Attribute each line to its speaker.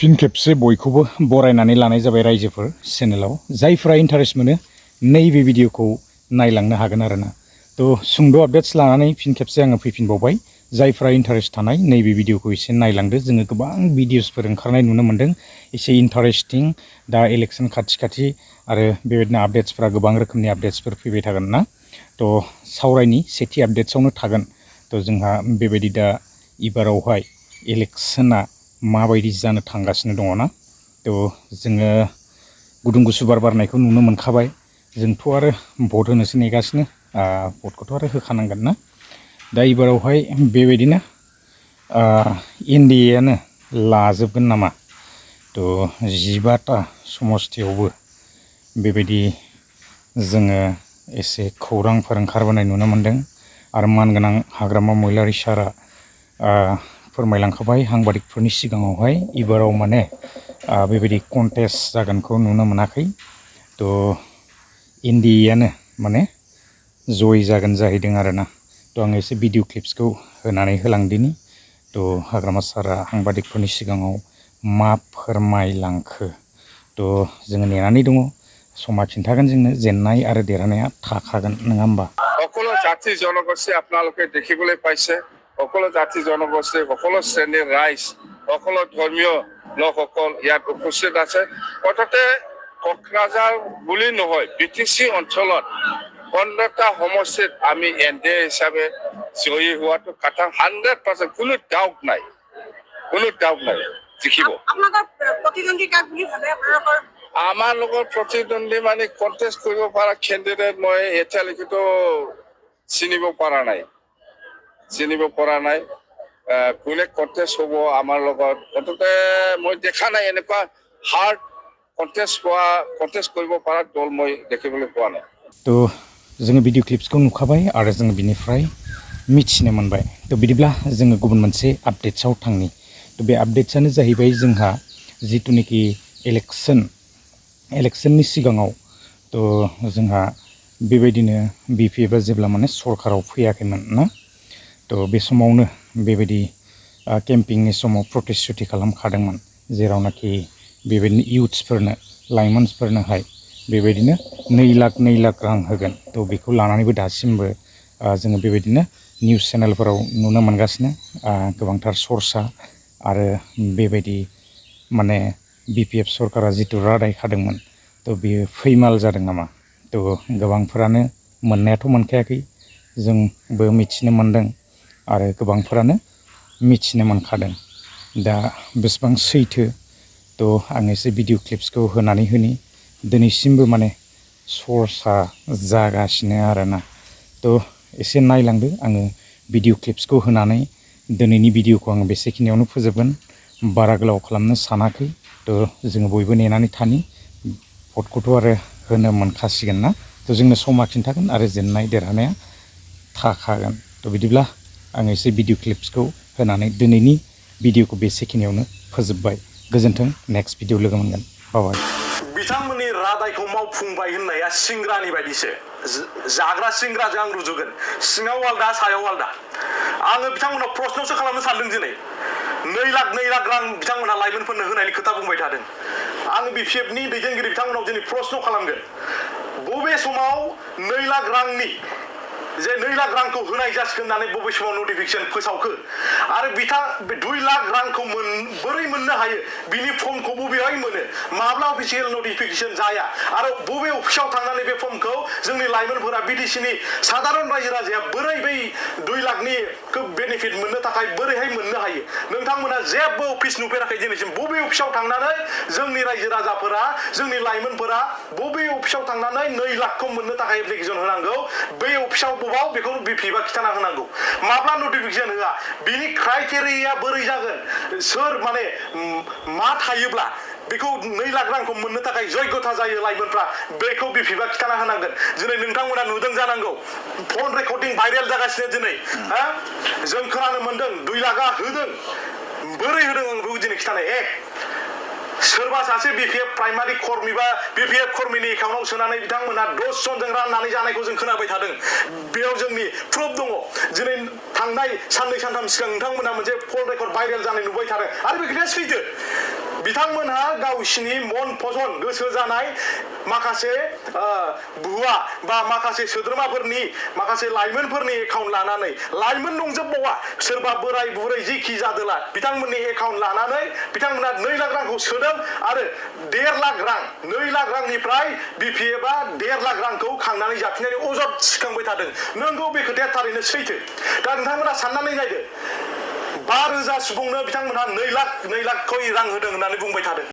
Speaker 1: फिन खेबसे बयखौबो बरायनानै लानाय जाबाय रायजोफोर चेनेलाव जायफोरा इन्टारेस्ट मोनो नैबे भिडिअखौ नायलांनो हागोन आरोना। थ' सुंद' आपडेट्स लानानै फिन खेबसे आङो फैफिनबावबाय। जायफोरा इन्टारेस्ट थानाय नैबे भिडिअखौ एसे नायलांदो। जोङो गोबां भिडिअसफोर ओंखारनाय नुनो मोन्दों एसे इन्टारेस्टिं। दा इलेक्सन खाथि आरो बेबायदिनो आपडेट्सफोरा गोबां रोखोमनि आपडेट्सफोर फैबाय थागोन ना। थ' सावरायनि सेथि आपडेट्सआवनो थागोन। थ' जोंहा बेबायदि दा इबारावहाय इलेक्सना माबायदि जानो थांगासिनो दङ ना। थ' जोङो गुदुं गुसु बार बारनायखौ नुनो मोनखाबाय। जोंथ' आरो भट होनोसो नेगासिनो। भटखौथ' आरो होखानांगोन ना। दा इबारावहाय बेबायदिनो NDA आनो लाजोबगोन नामा। थ' 15टा समस्थियावबो बेबायदि जोङो एसे खौरांफोर ओंखारबोनाय नुनो मोन्दों। आरो मानगोनां हाग्रामा महिलारि सारआ फोरमायलांखाबाय सांबादिकफोरनि सिगाङावहाय इबाराव माने बेबायदि कन्टेस्ट जागोनखौ नुनो मोनाखै। थ' NDA आनो माने जय जागोन जाहैदों आरोना। थ' आं एसे भिडिअ क्लिप्सखौ होनानै होलांदिनि। थ' हाग्रामा सारआ सांबादिकफोरनि सिगाङाव मा फोरमायलांखो। थ' जोङो नेनानै दङ। समा खिन्थागोन जोंनो जेननाय आरो देरहानाया थाखागोन नङा होमबा।
Speaker 2: সকলো জাতি জনগোষ্ঠী আপোনালোকে দেখিবলৈ পাইছে। সকলো জাতি জনগোষ্ঠী সকলো শ্ৰেণীৰ ৰাইজ সকলো ধৰ্মীয় লোকসকল ইয়াত উপস্থিত আছে। অৰ্থাৎ কোকৰাঝাৰ বুলি নহয় BTC অঞ্চলত 15টা সমষ্টিত আমি NDA হিচাপে জয়ী হোৱাটো কথা 100% কোনো ডাউট নাই। জিকিব। আমাৰ লগত প্ৰতিদ্বন্দ্বী মানে কণ্টেষ্ট কৰিব পৰা কেণ্ডিডেট মই এতিয়ালৈকেতো চিনিব পৰা নাই। কোনে কণ্টেষ্ট হ'ব আমাৰ লগত অন্ততে মই দেখা নাই এনেকুৱা হাৰ্ড কণ্টেষ্ট কৰিব পৰা দল মই দেখিবলৈ পোৱা নাই।
Speaker 1: थ' जोङो भिडिअ क्लिप्सखौ नुखाबाय आरो जोङो बिनिफ्राय मिथिनो मोनबाय। थ' बिदिब्ला जोङो गुबुन मोनसे आपडेट्सआव थांनि। थ' बे आपडेट्सआनो जाहैबाय जोंहा जिथुनिखि इलेक्सननि सिगाङाव थ' जोंहा बेबायदिनो BPFआ जेब्ला माने सरकाराव फैयाखैमोन ना। थ' बे समावनो बेबायदि केम्पिंनि समाव प्रटेस्ट खालामखादोंमोन। जेरावनाखि बेबायदिनो इयुथ्सफोरनो लाइमोनफोरनोहाय बेबायदिनो 2 लाख रां होगोन। थ' बेखौ लानानैबो दासिमबो जोङो बेबायदिनो निउस चेनेलफोराव नुनो मोनगासिनो। गोबांथार सर्सा आरो बेबायदि माने BPF सरकारा जिथु रादाय खादोंमोन थ' बेयो फैमाल जादों नामा। थ' गोबांफोरानो मोननायाथ' मोनखायाखै। जोंबो मिथिनो मोनदों आरो गोबांफोरानो मिथिनो मोनखादों। दा बेसेबां सैथो थ' आं एसे भिडिअ क्लिप्सखौ होनानै होनि। दिनैसिमबो माने सर्सा जागासिनो आरोना। थ' एसे नायलांदो। आङो भिडिअ क्लिप्सखौ होनानै दिनैनि भिडिअखौ आङो बेसेखिनियावनो फोजोबगोन। बारा गोलाव खालामनो सानाखै। थ' जोङो बयबो नेनानै थानि। भटखौथ' आरो होनो मोनखासिगोन ना। थ' जोंनो समा खिन्थागोन आरो जेननाय देरहानाया थाखागोन। थ' बिदिब्ला आं एसे भिडिअ क्लिप्सखौ होनानै दिनैनि भिडिअखौ बेसेखिनियावनो फोजोबबाय। गोजोन्थों। नेक्स्ट भिडिअ लोगो मोनगोन। बाय।
Speaker 3: बिथांमोननि रादायखौ मावफुंबाय होननाया सिंग्रानि बायदिसो। जाग्रा सिंग्राजों आं रुजुगोन। सिङाव आलदा सायाव आलदा। आङो बिथांमोनाव प्रश्नसो खालामनो सानदों दिनै। 2 लाख रां बिथांमोनहा लाइमोनफोरनो होनायनि खोथा बुंबाय थादों। आङो BPFनि दैदेनगिरि बिथांमोनाव दिनै प्रश्न खालामगोन। बबे समाव 2 लाख रांनि जे 2 लाख रांखौ होनाय जासिगोन होननानै बबे समाव नटिफिकेसन फोसावखो आरो बे 2 लाख रांखौ बोरै मोननो हायो बिनि फर्मखौ बबेहाय मोनो माब्ला अफिसियेल नटिफिकेसन जाया आरो बबे अफिसाव थांनानै बे फर्मखौ जोंनि लाइमोनफोरा BTCनि साधारन रायजो राजाया बोरै बै 2 लाखनि बेनिफिट मोननो थाखाय बोरैहाय मोननो हायो। नोंथांमोना जेबो अफिस नुफेराखै दिनैसिम। बबे अफिसाव थांनानै जोंनि रायजो राजाफोरा जोंनि लाइमोनफोरा बबे अफिसाव थांनानै 2 लाखखौ मोननो थाखाय एप्लिकेसन होनांगौ बे अफिसाव बबाव बेखौ BPFआ खिथाना होनांगौ। माब्ला नटिफिकेसन होआ बिनि क्राइटेरिया बोरै जागोन सोर माने मा थायोब्ला बेखौ 2 लाख रांखौ मोननो थाखाय जग्यता जायो लाइमोनफ्रा बेखौ BPFआ खिथाना होनांगोन। दिनै नोंथांमोना नुदों जानांगौ फन रेकर्डिं भाइरेल जागासिनो दिनै। जों खोनानो मोनदों 2 लाखआ होदों। बोरै होदों आं बेखौ दिनै खिथानाय। सोरबा सासे BPF प्राइमारि कर्मी बा BPF कर्मीनि एकाउन्टाव सोनानै बिथांमोना 10 जनजों राननानै जानायखौ जों खोनाबाय थादों। बेयाव जोंनि प्रुफ दङ। दिनै थांनाय साननै सानथाम सिगां नोंथांमोना मोनसे फन रेकर्ड भाइरेल जानाय नुबाय थादों आरो बे खोथाया सैथो। बिथांमोनहा गावसिनि मन फसन गोसो जानाय माखासे भुवा बा माखासे सोद्रोमाफोरनि माखासे लाइमोनफोरनि एकाउन्ट लानानै लाइमोन नंजोबबावा सोरबा बोराय बुरै जिखि जादोला बिथांमोननि एकाउन्ट लानानै बिथांमोना 2 लाख रांखौ सोदों आरो 1.5 लाख रां 2 लाख रांनिफ्राय बिपिएफआ 1.5 लाख रांखौ खांनानै जाफिननानै अजद सिखांबाय थादों नंगौ बे खोथाया थारैनो सैथो दा नोंथांमोना साननानै नायदो 5,000 सुबुंनो बिथांमोनहा 2 लाख रां होदों होननानै बुंबाय थादों